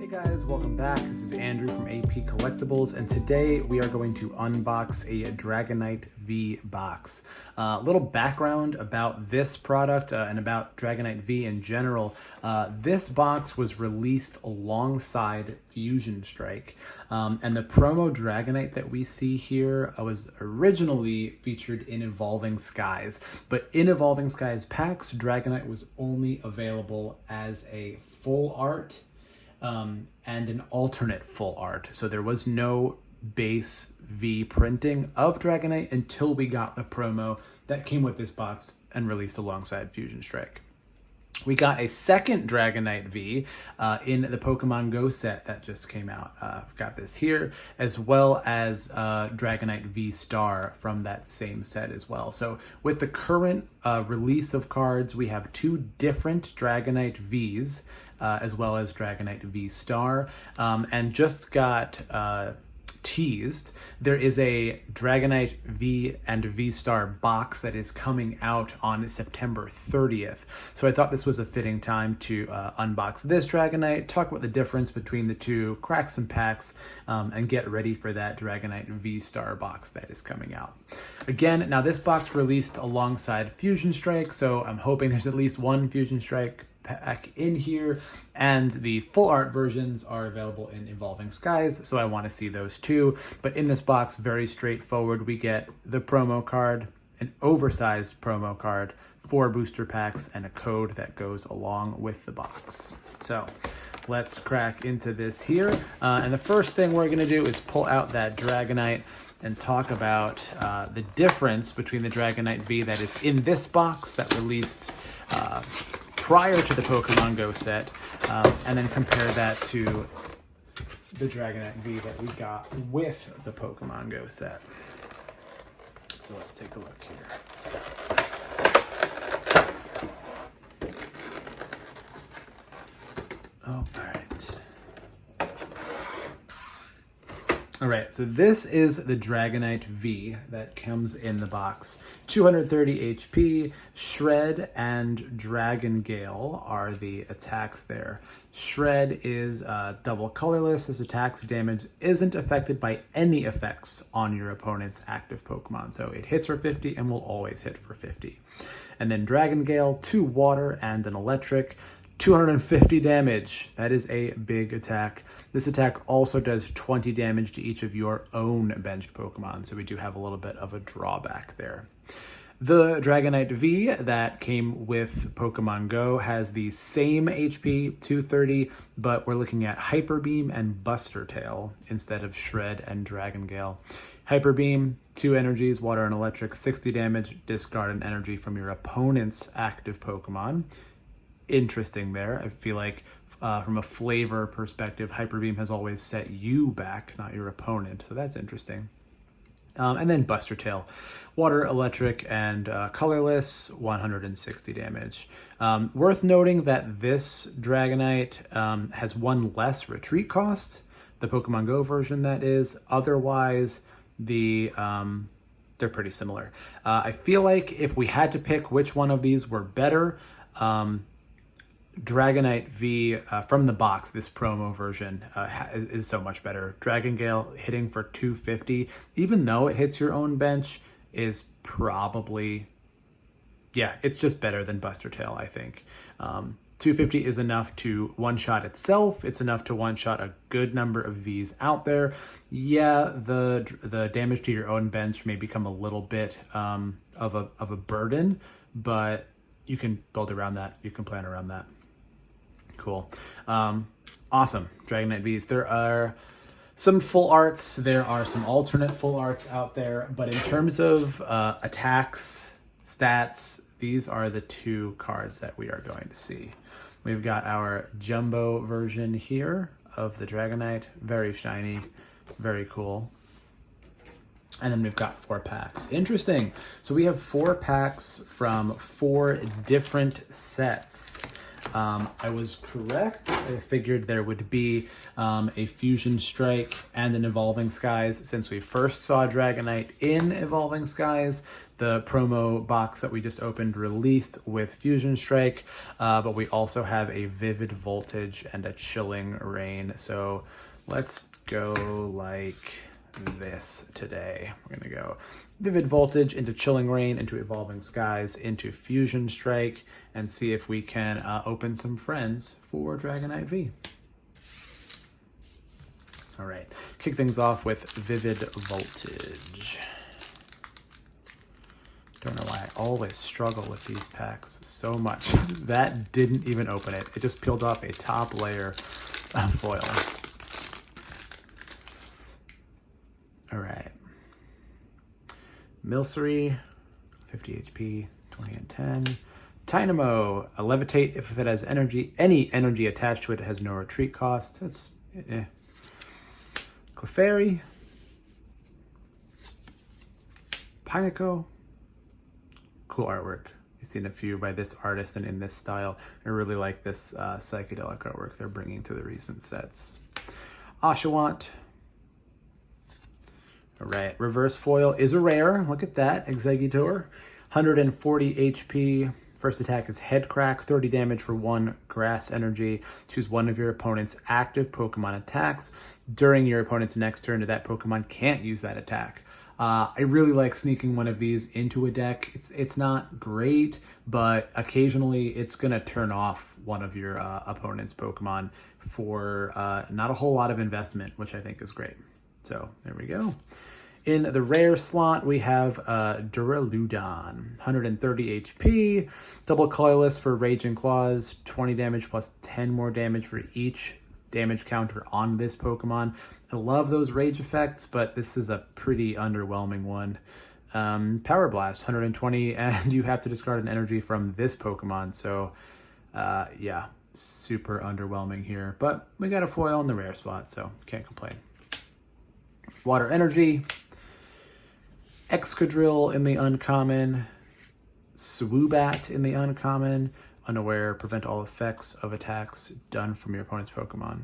Hey guys, welcome back. This is Andrew from AP Collectibles, and today we are going to unbox a Dragonite V box. A little background about this product and about Dragonite V in general. This box was released alongside Fusion Strike, and the promo Dragonite that we see here was originally featured in Evolving Skies, but in Evolving Skies packs, Dragonite was only available as a full art and an alternate full art. So there was no base V printing of Dragonite until we got the promo that came with this box and released alongside Fusion Strike. We got a second Dragonite V in the Pokemon Go set that just came out. I've got this here, as well as Dragonite V Star from that same set as well. So with the current release of cards, we have two different Dragonite Vs, as well as Dragonite V Star, and just got teased, there is a Dragonite V and V Star box that is coming out on September 30th. So I thought this was a fitting time to unbox this Dragonite, talk about the difference between the two, crack some packs, and get ready for that Dragonite V Star box that is coming out. Again, now this box released alongside Fusion Strike, so I'm hoping there's at least one Fusion Strike pack in here, and the full art versions are available in Evolving Skies, so I want to see those too. But in this box, very straightforward, we get the promo card, an oversized promo card, 4 booster packs, and a code that goes along with the box. So let's crack into this here, and the first thing we're going to do is pull out that Dragonite and talk about the difference between the Dragonite V that is in this box that released prior to the Pokemon Go set, and then compare that to the Dragonite V that we got with the Pokemon Go set. So let's take a look here. All right, so this is the Dragonite V that comes in the box. 230 HP, Shred and Dragon Gale are the attacks there. Shred is double colorless. This attack's damage isn't affected by any effects on your opponent's active Pokemon. So it hits for 50 and will always hit for 50. And then Dragon Gale, 2 water and an electric. 250 damage. That is a big attack. This attack also does 20 damage to each of your own benched Pokemon, so we do have a little bit of a drawback there. The Dragonite V that came with Pokemon Go has the same HP, 230, but we're looking at Hyper Beam and Buster Tail instead of Shred and Dragon Gale. Hyper Beam, 2 energies, water and electric, 60 damage, discard an energy from your opponent's active Pokemon. Interesting there. I feel like from a flavor perspective, Hyper Beam has always set you back, not your opponent, so that's interesting. And then Buster Tail, water, electric, and colorless, 160 damage. Worth noting that this Dragonite has 1 less retreat cost, the Pokemon Go version that is. Otherwise, they're pretty similar. I feel like if we had to pick which one of these were better, Dragonite V from the box, this promo version, is so much better. Dragon Gale hitting for 250, even though it hits your own bench, is probably, yeah, it's just better than Buster Tail, I think. 250 is enough to one-shot itself. It's enough to one-shot a good number of Vs out there. Yeah, the damage to your own bench may become a little bit of a burden, but you can build around that. You can plan around that. Cool. Awesome. Dragonite Vs. There are some full arts. There are some alternate full arts out there. But in terms of attacks, stats, these are the 2 cards that we are going to see. We've got our jumbo version here of the Dragonite. Very shiny. Very cool. And then we've got 4 packs. Interesting. So we have 4 packs from 4 different sets. I was correct. I figured there would be a Fusion Strike and an Evolving Skies since we first saw Dragonite in Evolving Skies, the promo box that we just opened released with Fusion Strike, but we also have a Vivid Voltage and a Chilling Rain. So let's go like this today. We're gonna go Vivid Voltage into Chilling Rain into Evolving Skies into Fusion Strike and see if we can open some friends for Dragonite V. All right, kick things off with Vivid Voltage. Don't know why I always struggle with these packs so much. That didn't even open it. It just peeled off a top layer of foil. All right. Milcery, 50 HP, 20 and 10. Dynamo, a Levitate if it has energy. Any energy attached to it has no retreat cost. That's Clefairy, Pineco. Cool artwork. You've seen a few by this artist and in this style. I really like this psychedelic artwork they're bringing to the recent sets. Oshawott. All right, reverse foil is a rare. Look at that, Exeggutor. 140 HP. First attack is Head Crack, 30 damage for 1 grass energy. Choose one of your opponent's active Pokemon attacks during your opponent's next turn. That Pokemon can't use that attack. I really like sneaking one of these into a deck. It's not great, but occasionally it's gonna turn off one of your opponent's Pokemon for not a whole lot of investment, which I think is great. So there we go. In the rare slot, we have Duraludon, 130 HP, double colorless for Raging Claws, 20 damage plus 10 more damage for each damage counter on this Pokemon. I love those rage effects, but this is a pretty underwhelming one. Power Blast, 120, and you have to discard an energy from this Pokemon. So yeah, super underwhelming here, but we got a foil in the rare spot, so can't complain. Water Energy, Excadrill in the uncommon, Swoobat in the uncommon, Unaware, prevent all effects of attacks done from your opponent's Pokemon.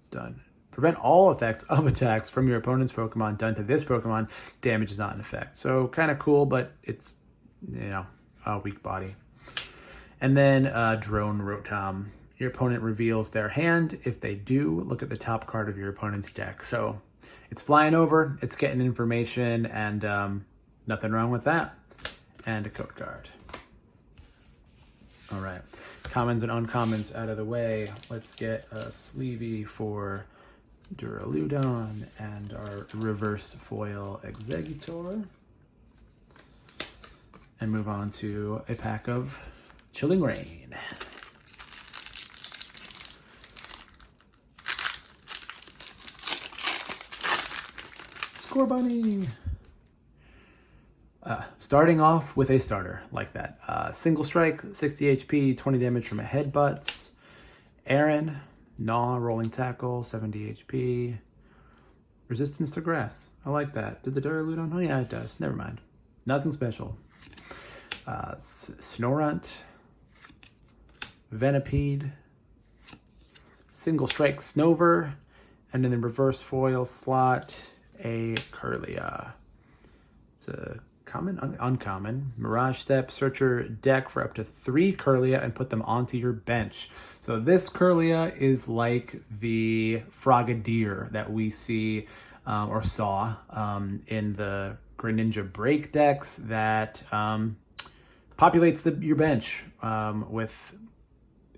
Done. Prevent all effects of attacks from your opponent's Pokemon done to this Pokemon. Damage is not in effect. So kind of cool, but it's, you know, a weak body. And then Drone Rotom. Your opponent reveals their hand. If they do, look at the top card of your opponent's deck. So it's flying over, it's getting information, and nothing wrong with that. And a code card. All right, commons and uncommons out of the way. Let's get a sleevey for Duraludon and our reverse foil Exeggutor. And move on to a pack of Chilling Rain. Score Bunny. Starting off with a starter like that. Single Strike, 60 HP, 20 damage from a Headbutts. Aaron, Gnaw, Rolling Tackle, 70 HP. Resistance to Grass. I like that. Did the Duraludon? Oh yeah, it does. Never mind. Nothing special. Snorunt, Venipede, Single Strike Snover, and in the reverse foil slot, a Kirlia. It's a common, uncommon. Mirage Step, search your deck for up to 3 Kirlia and put them onto your bench. So this Kirlia is like the Frogadier that we see or saw in the Greninja Break decks that populates your bench with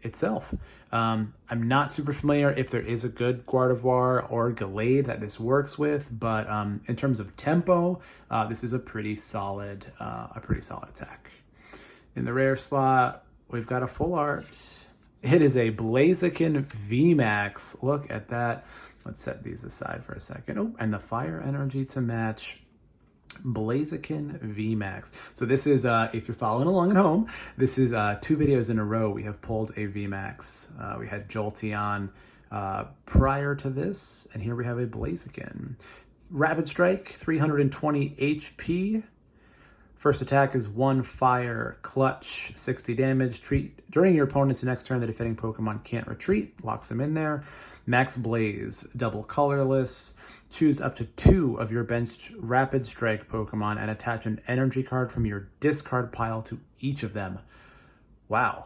itself. I'm not super familiar if there is a good Gardevoir or Gallade that this works with, but in terms of tempo, this is a pretty solid attack. In the rare slot, we've got a full art. It is a Blaziken VMAX. Look at that. Let's set these aside for a second. Oh, and the fire energy to match. Blaziken VMAX. So this is, if you're following along at home, this is 2 videos in a row we have pulled a VMAX. We had Jolteon prior to this, and here we have a Blaziken. Rapid Strike, 320 HP. First attack is 1 fire, clutch, 60 damage. Treat during your opponent's next turn, the defending Pokemon can't retreat, locks them in there. Max Blaze, double colorless. Choose up to 2 of your benched Rapid Strike Pokemon and attach an energy card from your discard pile to each of them. Wow.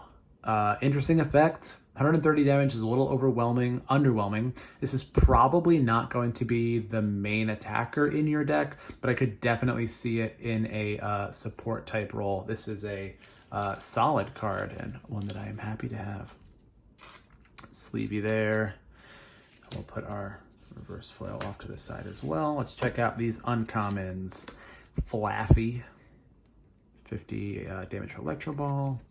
Interesting effect. 130 damage is a little underwhelming. This is probably not going to be the main attacker in your deck, but I could definitely see it in a support type role. This is a solid card and one that I am happy to have. Sleevey there. We'll put our reverse foil off to the side as well. Let's check out these uncommons. Flaffy, 50 damage for Electro Ball.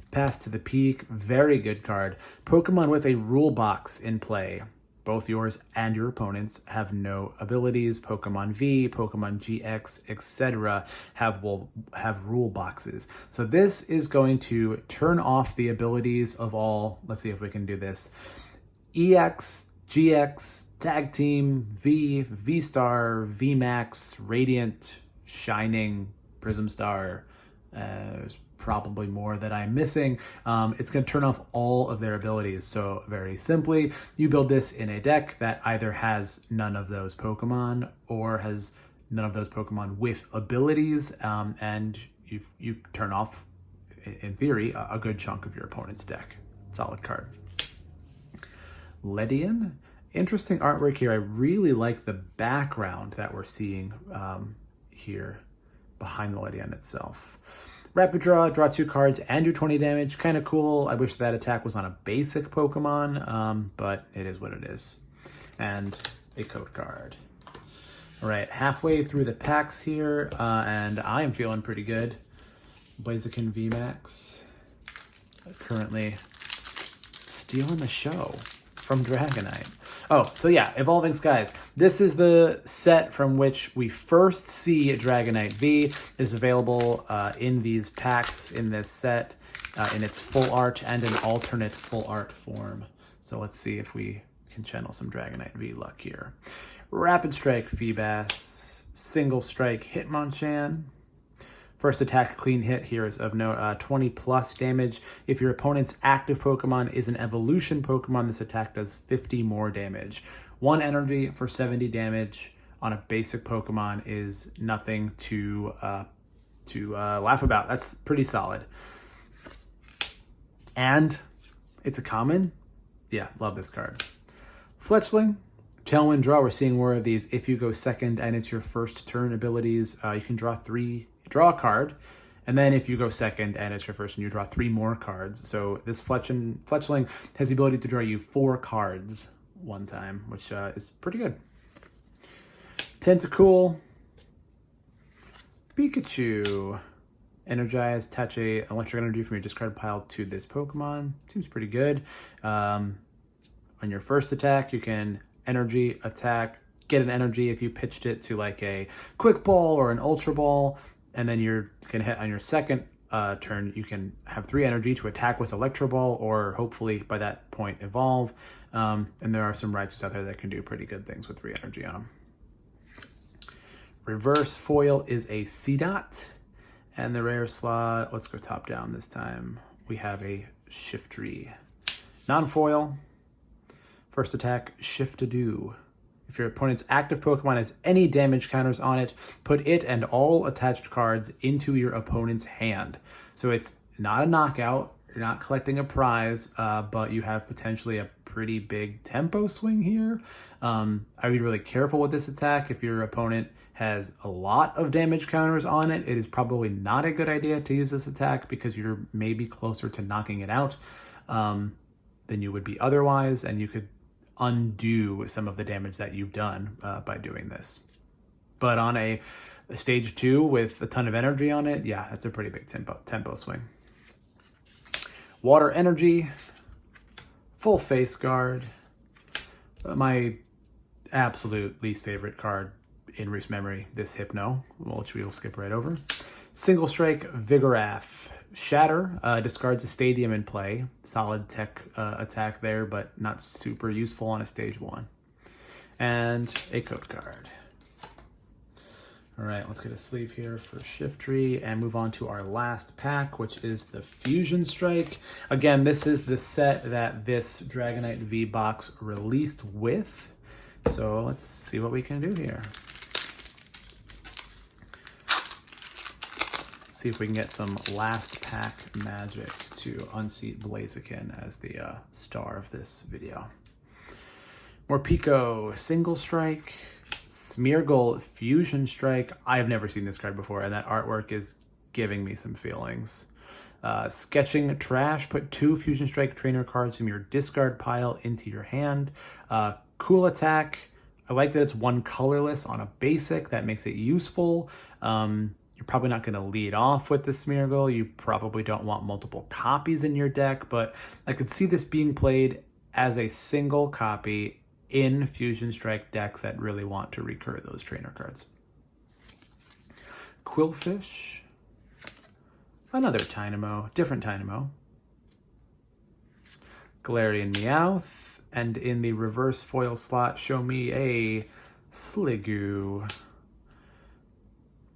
Path to the Peak, very good card. Pokemon with a rule box in play. Both yours and your opponents have no abilities. Pokemon V, Pokemon GX, etc. have rule boxes. So this is going to turn off the abilities of all, let's see if we can do this, EX, GX, Tag Team, V, V-Star, V-Max, Radiant, Shining, Prism Star. There's probably more that I'm missing. It's going to turn off all of their abilities. So very simply, you build this in a deck that either has none of those Pokemon or has none of those Pokemon with abilities, and you turn off, in theory, a good chunk of your opponent's deck. Solid card. Ledian. Interesting artwork here. I really like the background that we're seeing here behind the Ledian itself. Rapid draw 2 cards and do 20 damage. Kind of cool. I wish that attack was on a basic Pokemon, but it is what it is. And a code card. All right, halfway through the packs here, and I am feeling pretty good. Blaziken VMAX, currently stealing the show from Dragonite. Oh, so yeah, Evolving Skies. This is the set from which we first see Dragonite V. It is available in these packs, in this set, in its full art and an alternate full art form. So let's see if we can channel some Dragonite V luck here. Rapid Strike Feebas, Single Strike Hitmonchan. First attack clean hit here is of no 20 plus damage. If your opponent's active Pokemon is an evolution Pokemon, this attack does 50 more damage. 1 energy for 70 damage on a basic Pokemon is nothing to laugh about. That's pretty solid. And it's a common. Yeah, love this card. Fletchling. Tailwind Draw, we're seeing more of these. If you go second and it's your first turn abilities, you can draw a card, and then if you go second and it's your first and you draw 3 more cards. So this Fletchling has the ability to draw you 4 cards one time, which is pretty good. Tentacool, Pikachu, Energize, attach a electric energy from your discard pile to this Pokemon. Seems pretty good. On your first attack, you can energy attack, get an energy if you pitched it to like a Quick Ball or an Ultra Ball, and then you can hit on your second turn. You can have 3 energy to attack with Electro Ball, or hopefully by that point evolve. And there are some Raichus out there that can do pretty good things with 3 energy on them. Reverse foil is a Seedot, and the rare slot. Let's go top down this time. We have a Shiftry. Non-foil. First attack, Shift-a-Doo. If your opponent's active Pokemon has any damage counters on it, put it and all attached cards into your opponent's hand. So it's not a knockout, you're not collecting a prize, but you have potentially a pretty big tempo swing here. I would be really careful with this attack. If your opponent has a lot of damage counters on it, it is probably not a good idea to use this attack because you're maybe closer to knocking it out than you would be otherwise, and you could undo some of the damage that you've done by doing this. But on a stage 2 with a ton of energy on it, yeah, that's a pretty big tempo swing. Water Energy, full face guard. My absolute least favorite card in recent memory, this Hypno, which we will skip right over. Single Strike Vigoroth. Shatter, discards a stadium in play. Solid tech attack there, but not super useful on a stage 1. And a code card. All right, let's get a sleeve here for Shiftry and move on to our last pack, which is the Fusion Strike. Again, this is the set that this Dragonite V box released with. So let's see what we can do here. See if we can get some last pack magic to unseat Blaziken as the star of this video. Morpeko, Single Strike, Smeargle, Fusion Strike. I've never seen this card before, and that artwork is giving me some feelings. Sketching Trash, put 2 Fusion Strike trainer cards from your discard pile into your hand. Cool Attack, I like that it's 1 colorless on a basic. That makes it useful. You're probably not going to lead off with the Smeargle. You probably don't want multiple copies in your deck, but I could see this being played as a single copy in Fusion Strike decks that really want to recur those trainer cards. Quillfish, another Tynamo, different Tynamo. Galarian Meowth, and in the reverse foil slot, show me a Sliggoo.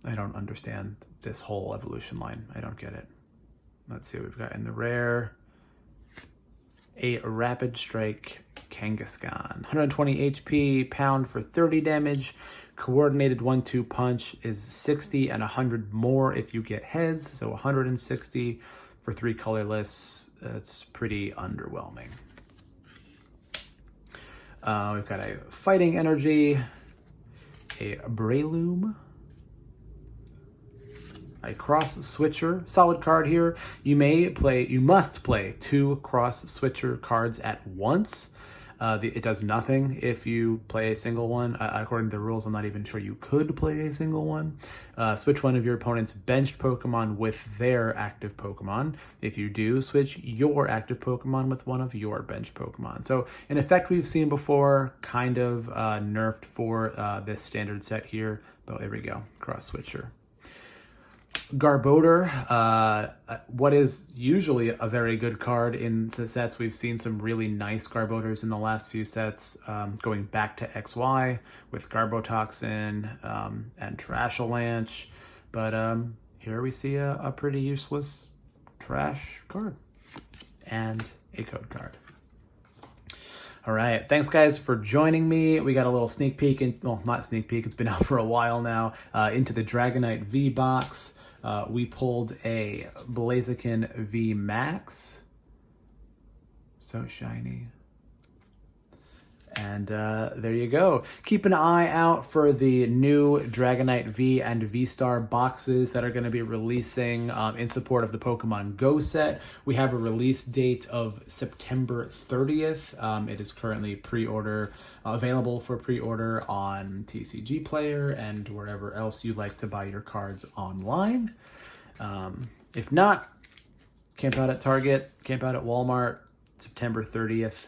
I don't understand this whole evolution line. I don't get it. Let's see what we've got in the rare. A Rapid Strike Kangaskhan. 120 HP, pound for 30 damage. Coordinated 1-2 punch is 60 and 100 more if you get heads. So 160 for 3 colorless. That's pretty underwhelming. We've got a Fighting Energy, a Breloom, a Cross Switcher, solid card here. You must play 2 Cross Switcher cards at once. It does nothing if you play a single one. According to the rules, I'm not even sure you could play a single one. Switch one of your opponent's benched Pokemon with their active Pokemon. If you do, switch your active Pokemon with one of your benched Pokemon. So in effect, we've seen before, kind of nerfed for this standard set here. But there we go, Cross Switcher. Garbodor, what is usually a very good card in the sets. We've seen some really nice Garbodors in the last few sets, going back to XY with Garbotoxin and Trashalanche. But here we see a pretty useless trash card and a code card. All right, thanks guys for joining me. We got a little sneak peek, well, not sneak peek, it's been out for a while now, into the Dragonite V box. We pulled a Blaziken V Max. So shiny. And there you go. Keep an eye out for the new Dragonite V and V-Star boxes that are going to be releasing in support of the Pokemon Go set. We have a release date of September 30th. It is currently available for pre-order on TCGPlayer and wherever else you like to buy your cards online. If not, camp out at Target, camp out at Walmart, September 30th.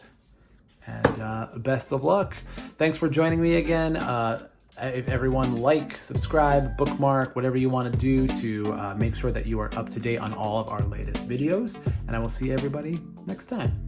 And best of luck. Thanks for joining me again. If everyone subscribe, bookmark, whatever you want to do to make sure that you are up to date on all of our latest videos. And I will see everybody next time.